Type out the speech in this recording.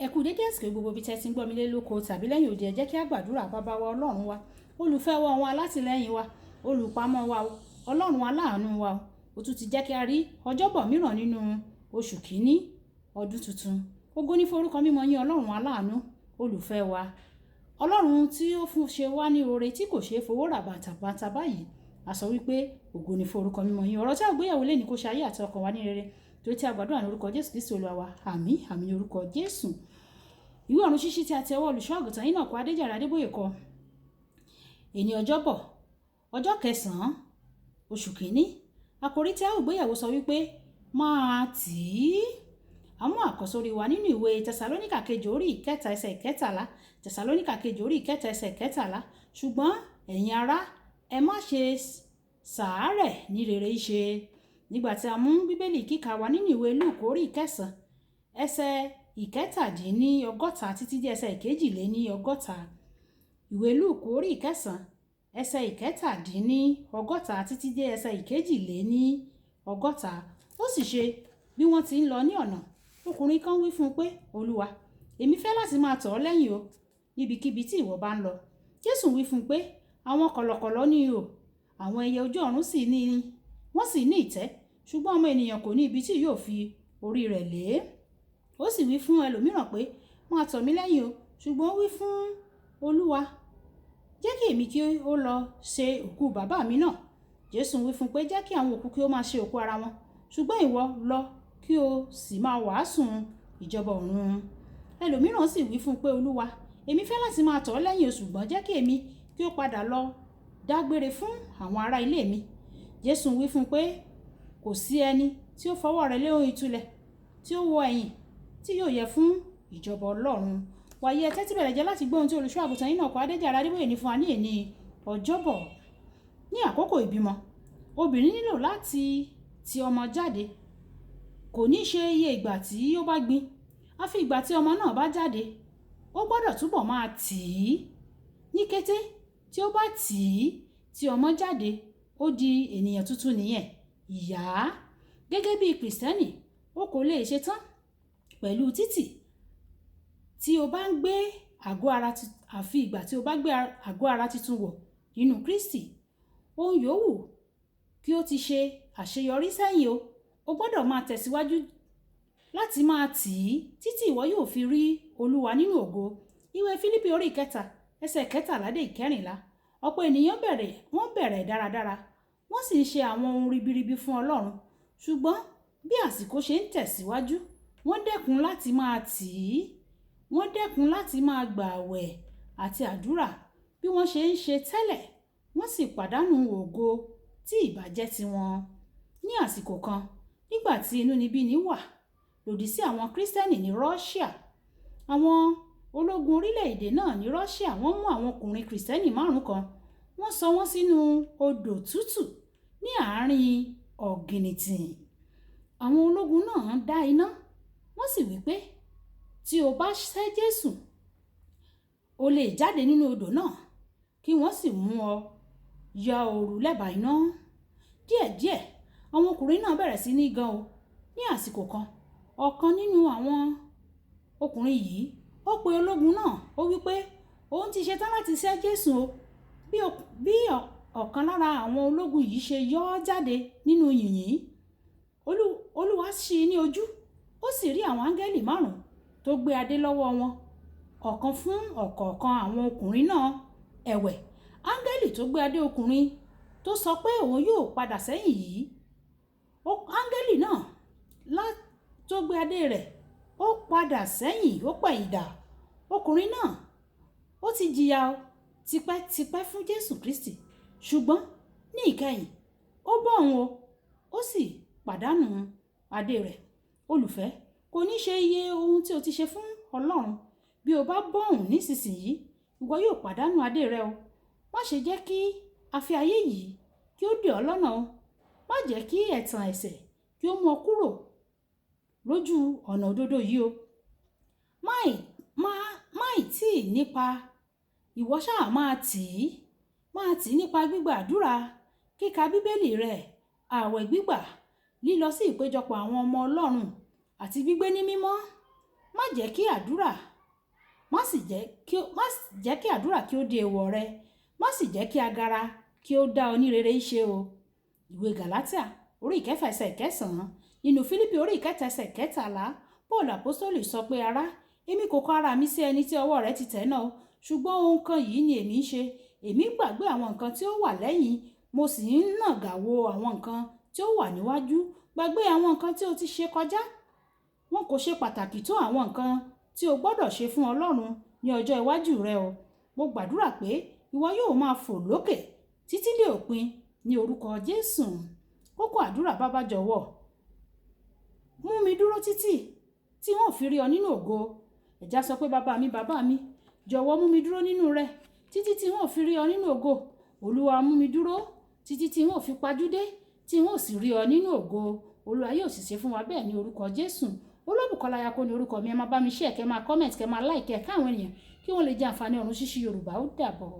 Ẹ kú dédé àsìkò gbogbo bí tẹ́ ti ń gbọ́ mi lé lóko tàbí lẹ́yìn òde, ẹ jẹ́ kí a gbàdúrà. Bàbá wa ọlọ́run wa, olùfẹ́ wa, àwọn alátìlẹ́yìn wa, olùpamọ́ wa, ọlọ́run aláàánú wa, ó tún ti jẹ́ kí a rí ọjọ́bọ̀ mìíràn nínú oṣù kìíní ọdún tuntun. Ògo ní forúkọ mímọ́ yín ọlọ́run aláàánú, olùfẹ́ wa, ọlọ́run tí ó fún ṣe wá ní oore tí kò ṣeé fowó rà bàǹtàbàǹtà báyìí. A sọ wípé ògo ní forúkọ mímọ́ yín. Ọ̀rọ̀ tí a gbéyàwó lé ní kó ṣe ayé àti ọkàn wa ní rere, torí tí a gbàdúrà ní orúkọ Jésù Kristi Olúwa wa. Àmín, àmín ní orúkọ Jésù. Ìwé ọ̀run ṣíṣí tí a ti ọwọ́ olùṣọ́ àgùntàn Enoch Adéjàre Adébóyè kọ. Èní ọjọ́bọ̀ ọjọ́ 9 oṣù kìíní. Àkòrí tí a ó gbéyàwó sọ wípé máa tì í. Àmú àkọ́sórí wa nínú ìwé Tẹsalóníkà kejì orí 3 ẹsẹ̀ 13. Tẹsalóníkà kejì orí 3 ẹsẹ̀ 13. Ṣùgbọ́n ẹ̀yin ará, ẹ má ṣe sàárẹ̀ ní rere ṣe. Nígbà tí a mú bíbélì kíkà wa nínú ìwé Lúùkù orí 9 ẹsẹ̀ 67 títí dé ẹsẹ̀ 62. Ìwé Lúùkù orí 9 ẹsẹ̀ 67 títí dé ẹsẹ̀ 62. Ó sì ṣe bí wọ́n ti ń lọ ní ọ̀nà, ọkùnrin kan wí fún un pé, Olúwa, èmi fẹ́ láti máa tọ̀ ọ́ lẹ́yìn o, níbikíbi tí ìwọ bá ń lọ. Jésù wí fún un pé, àwọn kọ̀lọ̀kọ̀lọ̀ ní ihò, àwọn ẹyẹ ojú ọ̀run sì ní wọ́n sì ní ìtẹ́, ṣùgbọ́n ọmọ ènìyàn kò ní ibi tí yóò fi orí rẹ̀ lé. Ó sì wí fún ẹlòmíràn pé, máa tọ̀ mí lẹ́yìn o, ṣùgbọ́n ó wí fún Olúwa, jẹ́ kí èmi kí ó lọ ṣe òkú bàbá mi náà. Jésù wí fún pé, jẹ́ kí àwọn òkú kí ó máa ṣe òkú ara wọn, ṣùgbọ́n ìwọ lọ kí o sì máa wàásùn ìjọba ọ̀run. Ẹlòmíràn sì wí fún pé, Olúwa, èmi fẹ́ láti máa tọ̀ ọ́ lẹ́yìn o, ṣùgbọ́n jẹ́ kí èmi kí ó padà lọ dágbére fún àwọn ará ilé mi. Jésù wí fún pé, kò sí ẹni tí ó fọwọ́ rẹ̀ lé ohun ìtúlẹ̀ tí ó wọ ẹ̀yìn tí yóò yẹ fún ìjọba Ọlọ́run. Wàyí ẹ tẹ́tí bẹ̀rẹ̀ jẹ́ láti gbọ́ ohun tí olùṣọ́ àgùntàn Enoch Adéjàre Adébóyè ní fún wa ní èní ọjọ́bọ̀. Ní àkókò ìbímọ, obìnrin nílò láti ti ọmọ jáde. Kò ní ṣe iye ìgbà tí ó bá gbin, àfi ìgbà tí ọmọ náà bá jáde. Ó gbọ́dọ̀ túbọ̀ máa tì í. Ní kété tí ó bá tì í tí ọmọ jáde, ó di ènìyàn tuntun nìyẹn. Ìyá, gẹ́gẹ́ bí Kìrìsìtẹ́nì, ó kò lè ṣe tán pẹ̀lú títì tí o bá ń gbé àgọ́ ara àfi ìgbà tí o bá gbé àgọ́ ara tuntun wọ̀ nínú Kristi. Ohun yòówù kí ó ti ṣe àṣeyọrí sẹ́yìn o gbọ́dọ̀ máa tẹ̀síwájú láti máa tì í títí ìwọ yóò fi rí Olúwa nínú ògo. Ìwé Fílípì orí 3 ẹsẹ̀ 13 dé 14. Ọ̀pọ̀ ènìyàn bẹ̀rẹ̀ dáradára, wọ́n sì ń ṣe àwọn ohun ribiribi fún Ọlọ́run. Ṣùgbọ́n bí àsìkò ṣe ń tẹ̀síwájú, wọ́n dẹ́kun láti máa tì í. Wọ́n dẹ́kun láti máa gbà àwẹ̀ àti àdúrà bí wọ́n ṣe ń ṣe tẹ́lẹ̀. Wọ́n sì pàdánù ògo tí ìbàjẹ́ tiwọn. Ní àsìkò kan, nígbà tí inúnibíni wà lòdì sí àwọn Kristẹni ní Russia, àwọn ológun orílẹ̀-èdè náà ní Russia wọ́n mú àwọn ọkùnrin Kristẹni 5 kan, wọ́n sọ wọ́n sínú odò tútù ní àárín ọ̀gìnìtìn. Àwọn ológun náà dá iná, wọ́n sì wí pé, tí o bá sẹ́ Jésù, o lè jáde nínú odò náà, kí wọ́n sì mú ọ ya òru lẹ́bàá iná. Díẹ̀díẹ̀, àwọn ọkùnrin náà bẹ̀rẹ̀ sí ní gan o. Ní àsìkò kan, ọ̀kan nínú àwọn ọkùnrin yìí, ó pe ológun náà, ó wí pé òun ti ṣetán láti sẹ́ Jésù o. Bí ọ̀kan lára àwọn ológun yìí ṣe yọ ọ́ jáde nínú yìnyín, Olúwa ṣí ní ojú, ó sì rí àwọn áńgẹ́lì 5 tó gbé adé lọ́wọ́ wọn, ọ̀kan fún ọ̀kọ̀ọ̀kan àwọn ọkùnrin náà. Ẹ̀wẹ̀, áńgẹ́lì tó gbé adé ọkùnrin tó sọ pé òun yóò padà sẹ́yìn yìí, áńgẹ́lì náà tó gbé adé rẹ̀, ó padà sẹ́yìn, ó pẹ̀yìndà. Ọkùnrin náà, ó ti jìyà tipẹ́tipẹ́ fún Jésù Kristi, ṣùgbọ́n ní ìkẹyìn, ó bọ́ òun ó sì pàdánù adé rẹ̀. Olùfẹ́, kò ní ṣe iye ohun tí o ti ṣe fún Ọlọ́run. Bí o bá bọ́ òun nísinsìnyí, ìwọ yóò pàdánù adé rẹ o. Má ṣe jẹ́ kí afẹ́ ayé yìí kí ó dè ọ́ lọ́nà o. Má jẹ́ kí ẹ̀tàn ẹ̀ṣẹ̀ kí ó mú ọ kúrò lójú ọ̀nà òdodo yìí o. Máì tí nípa ìwọ ṣáà máa tì í nípa gbígba àdúrà, kíka bíbélì rẹ̀, ààwẹ̀ gbígbà, lílọ sí ìpéjọpọ̀ àwọn ọmọ Ọlọ́run àti gbígbé ní mímọ́. má jẹ́ kí àdúrà kí ó di èèwọ̀ rẹ, má sì jẹ́ kí agara kí ó dá ọ ní rere ṣe o. Ìwé Gàlátíà orí ìkẹfà ẹsẹ̀ ìkẹsàn-án, nínú Fílípì orí ìkẹta ẹsẹ̀ ìkẹtàlá, Paul àpọ́sítélì sọ pé ará, èmi kò kọ ara mi sí ẹni tí ọwọ́ rẹ̀ ti tẹ̀ náà, ṣùgbọ́n ohun kan yìí ni èmi ń ṣe, èmi gbàgbé àwọn nǹkan tí ó wà lẹ́yìn, mo sì ń nàgà wo àwọn nǹkan tí ó wà níwájú. Gbàgbé àwọn nǹkan tí o ti ṣe kọjá, wọn kò ṣe pàtàkì tó àwọn nǹkan tí o gbọ́dọ̀ ṣe fún Ọlọ́run ní ọjọ́ iwájú rẹ o. Mo gbàdúrà pé ìwọ yóò máa fò lókè títí dé òpin ní orúkọ Jésù. Kókó àdúrà: bàbá jọ̀wọ́ mú mi dúró títí tí wọ́n fi rí ọ nínú ògo. Ẹ̀já sọ pé bàbá mi jọ̀wọ́ mú mi dúró nínú rẹ títí tí wọ́n fi rí ọ nínú ògo. Olúwa mú mi dúró títí tí wọ́n fi pajúdé tí wọ́n sì rí ọ nínú ògo. Olúwa yóò sì ṣe fún wa bẹ́ẹ̀ ní orúkọ Jésù. Olóbùkọ́lá Ayako ní orúkọ mi. Ẹ máa bá mi share, kẹ́ máa comment, kẹ́ máa like, kẹ́ káwọn ènìyàn kí wọ́n lè jẹ àǹfààní ọ̀run ṣíṣí Yorùbá. Ó dàbọ̀.